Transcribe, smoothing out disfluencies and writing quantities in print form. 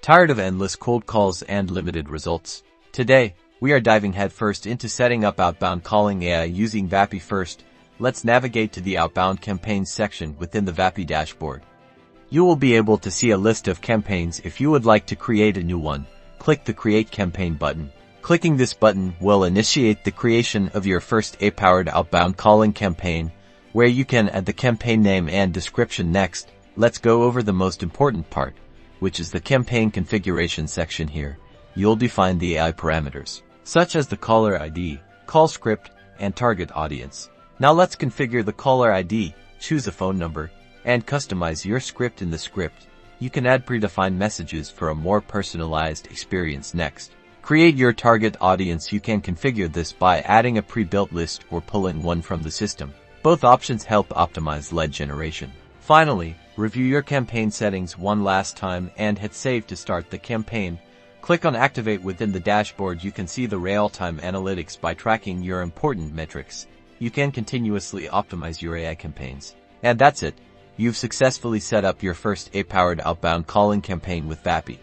Tired of endless cold calls and limited results? Today, we are diving headfirst into setting up outbound calling AI using Vapi. First, let's navigate to the Outbound Campaigns section within the Vapi dashboard. You will be able to see a list of campaigns. If you would like to create a new one, click the Create Campaign button. Clicking this button will initiate the creation of your first AI-powered outbound calling campaign, where you can add the campaign name and description. Next, let's go over the most important part, which is the campaign configuration section. Here, you'll define the AI parameters, such as the caller ID, call script, and target audience. Now let's configure the caller ID, choose a phone number, and customize your script. In the script, you can add predefined messages for a more personalized experience. Next, create your target audience. You can configure this by adding a pre-built list or pulling one from the system. Both options help optimize lead generation. Finally, review your campaign settings one last time and hit save to start the campaign. Click on Activate. Within the dashboard, you can see the real-time analytics. By tracking your important metrics, you can continuously optimize your AI campaigns. And that's it. You've successfully set up your first AI-powered outbound calling campaign with Vapi.